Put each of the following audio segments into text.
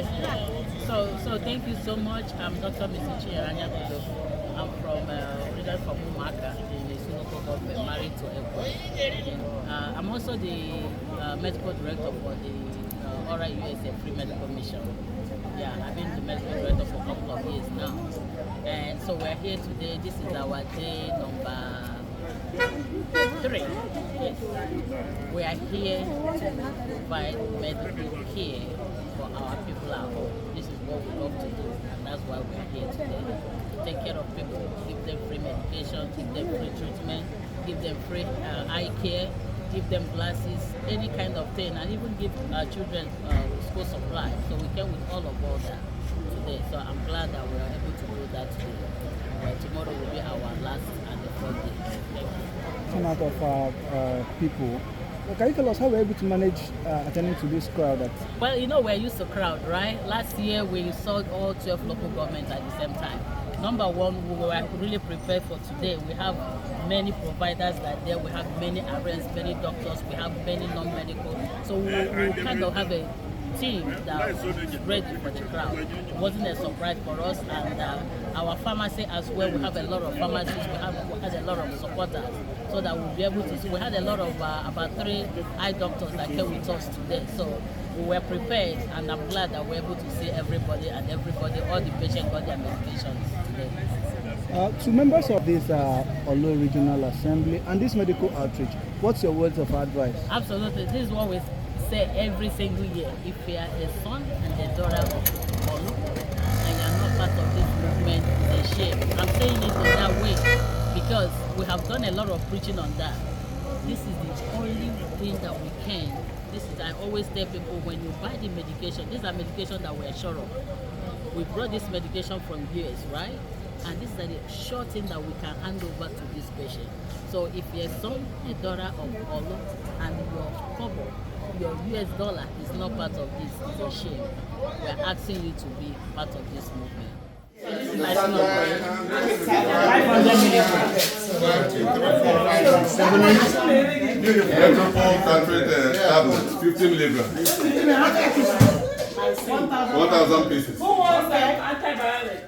Okay. So thank you so much. I'm Dr. Misichi Aranyadodo. I'm from originally from Umaka in the Sunoko government, married to Ekwe. I'm also the medical director for the ORAUSA Free Medical Mission. Yeah, I've been the medical director for a couple of years now. And so we're here today. This is our day number 3. Yes. We are here to provide medical care for our people at home. This is what we love to do, and that's why we are here today. To take care of people, give them free medication, give them free treatment, give them free eye care, give them glasses, any kind of thing, and even give our children school supplies. So we came with all of that today. So I'm glad that we are able to do that today. Tomorrow will be our last and the 4th day. Thank you. Some out of people. Can you tell us how we're able to manage attending to this crowd? Well, we're used to crowd, right? Last year we saw all 12 local governments at the same time. Number one, we were really prepared for today. We have many providers that there. We have many RNs, many doctors. We have many non-medical. So we kind of have a team that was ready for the crowd. It wasn't a surprise for us, and our pharmacy as well. We have a lot of pharmacists. We had a lot of supporters, so that we'll be able to see. We had a lot of about 3 eye doctors that came with us today. So we were prepared, and I'm glad that we're able to see everybody, all the patients got their medications today. To members of this Olo Regional Assembly and this medical outreach, what's your words of advice? Absolutely. This is what we say every single year. If you are a son and a daughter of Olo and you are not part of this movement, it's a shame. I'm saying it in that way because we have done a lot of preaching on that. This is the only thing that we can. I always tell people, when you buy the medication, these are medication that we're sure of. We brought this medication from US, right? And this is the sure thing that we can hand over to this patient. So if you're a son, a daughter of Olo, and your kobo, your US dollar is not part of this, it's a shame. We are asking you to be part of this movement. So this is my son of 500 milligrams. 50 milligrams. 1,000 pieces. Who wants antibiotics?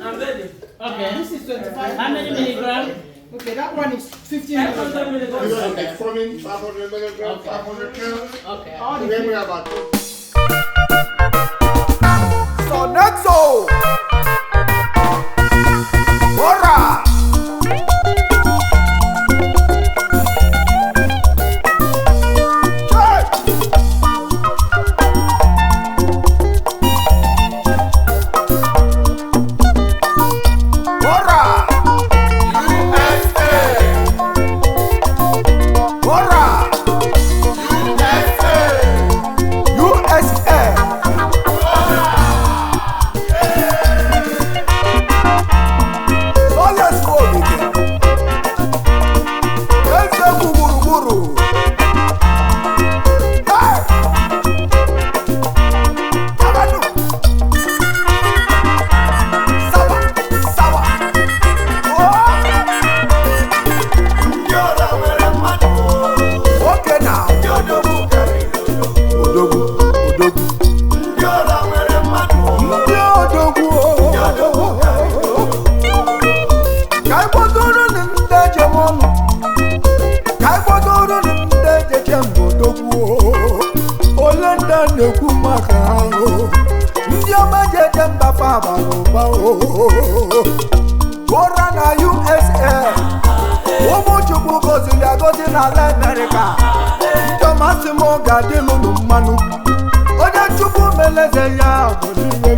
I'm ready. Okay. This is 25. How many milligrams? Okay, that one is 15 milligrams. Okay. 500 milligrams, 500 pounds. Okay. All the Then we have about Sonexo! Ora! Ora na USA, Omochukwu gozili agozi na ala America. Tomasimo gadilu n'mmanu, onye Chukwu meleze ya gozili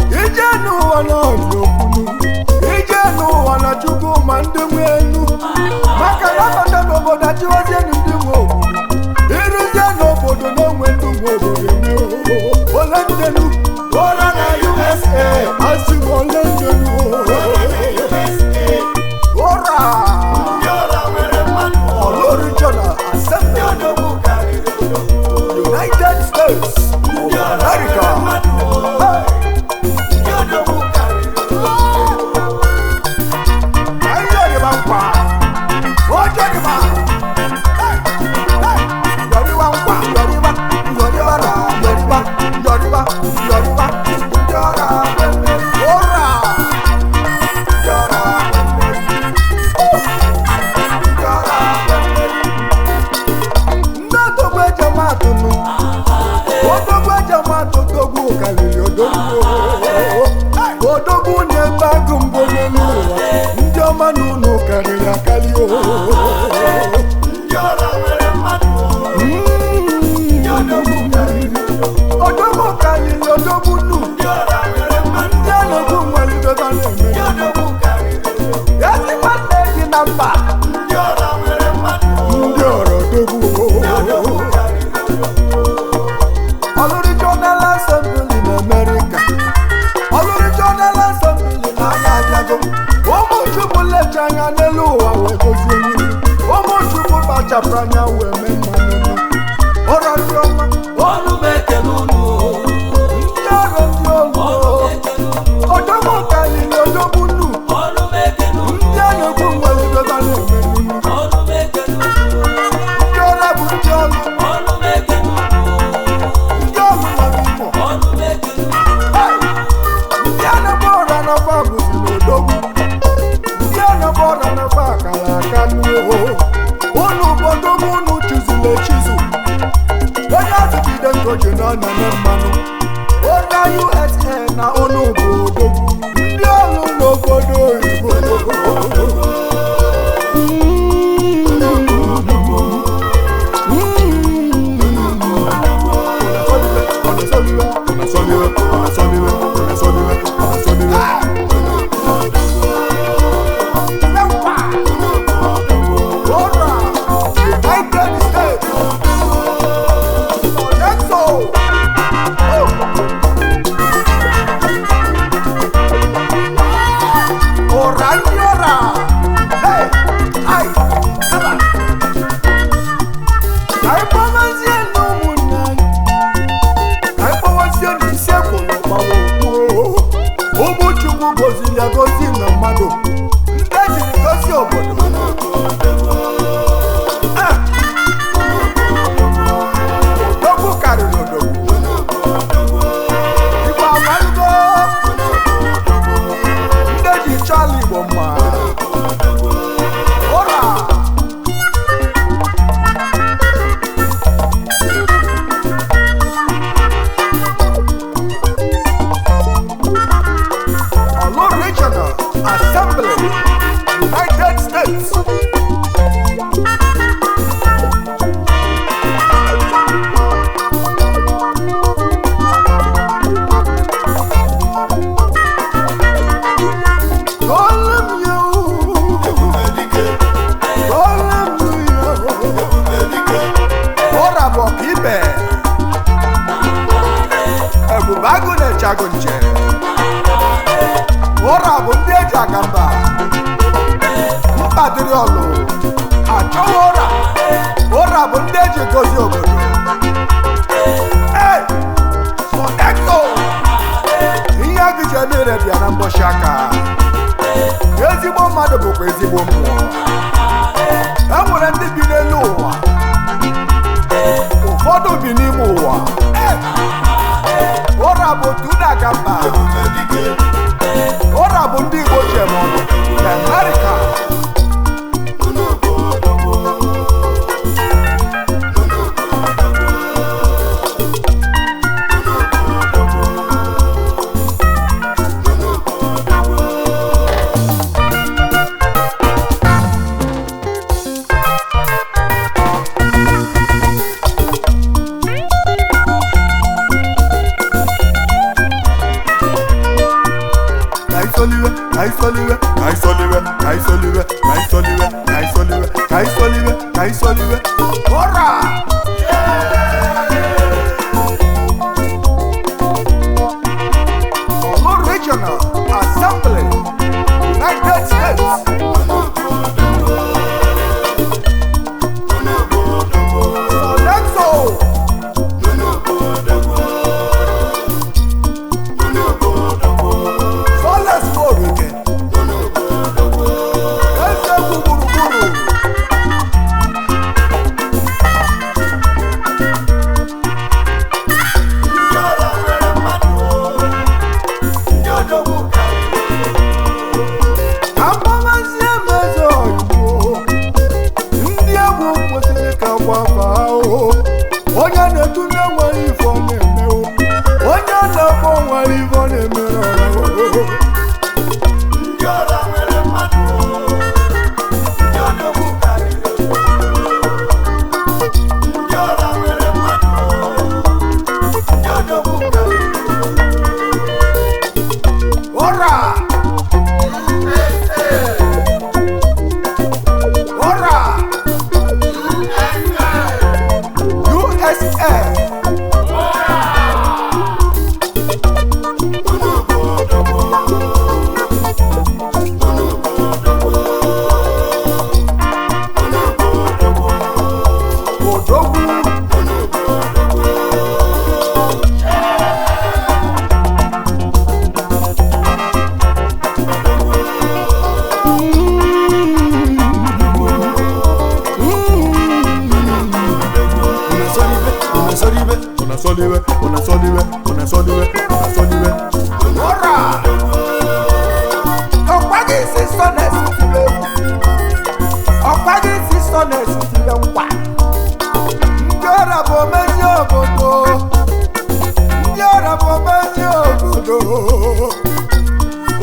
ije n'ụwa n'ọdịokunu, ije n'ụwa na Chukwu ma ndị nwe elu, maka na bata n'obodo achịwazie ndị nwe obodo, iruzie n'obodo n'onwe ndị nwe obodo ole ndenu. Ora na USA, asigo ole ndenu. Ora, Olo Regional Assembly, United States of America. anya n'elu ụwa wee gozie mmiri ụmụ chukwu kpachapụrụ anya wee mee mmanụ ọrụ ndị ọma Ọnụ m ekele unu. ndị ọrụ ndị olu ọdọmọ ka lili odogwu nnu Ọnụ m ekele unu. ndị anyegbu nwere ibeba na-eme nnu Ọnụ m ekele unu. ndị ọrụ bụ ndị ọrụ Ọnụ m ekele unu. ndị ọrụ nwere imo Ọnụ m ekele unu. ndị anagba ọra n'ọfa bụzi n'odogwu ndị anagba ọra n'ọfa akara aka n'uo unu bodogwu unu chizụla echizu onye azụgide nkoji na ọnyanye mmanụ onye USA na unu bụ odogwu ndị ọrụ n'obodo oyibo gozi na mmadụ ndị ejiri gozi obodo odogwu karịrị odogwu igbo amalụgo ndị eji chọọ ala igbo mma ụra Regional Assembly, United States. Ụra bụ ndị eji aga mba mkpadịrị ọlụ achọwa ụra bụ ndị eji gozi obodo ihe agịji niile bịa na mbọchị aka ezigbo mmadụ bụkwa ezigbo mmụọ e nwere ndị bi n'elu ụwa ụfọdụ bi n'ime ụwa ụra bụ otu na-aga mba ụra bụ ndị Igbo ji eme ọnụ na Amerịka Kaisoliwe, Ora! Olu Regional Assembly, United States.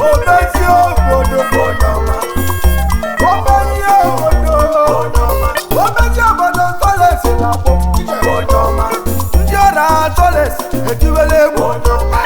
omezi obodo bonyoma omezi obodo omezi obodo solesi na akpọ bonyoma ndị ọra solesi etiwele bonyoma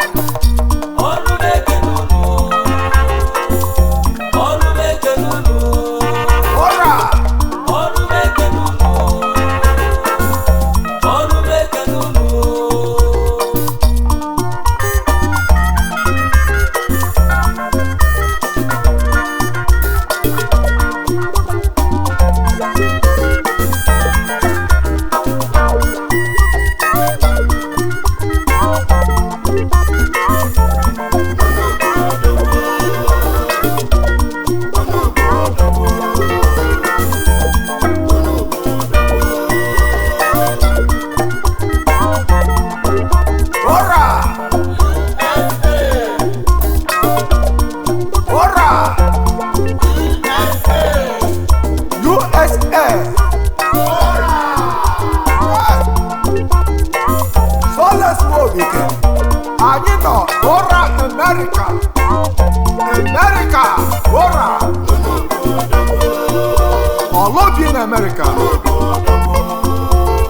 America.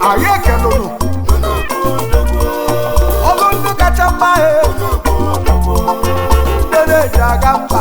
Aye kelonu. Olundu kachamba e. Dede jagamba.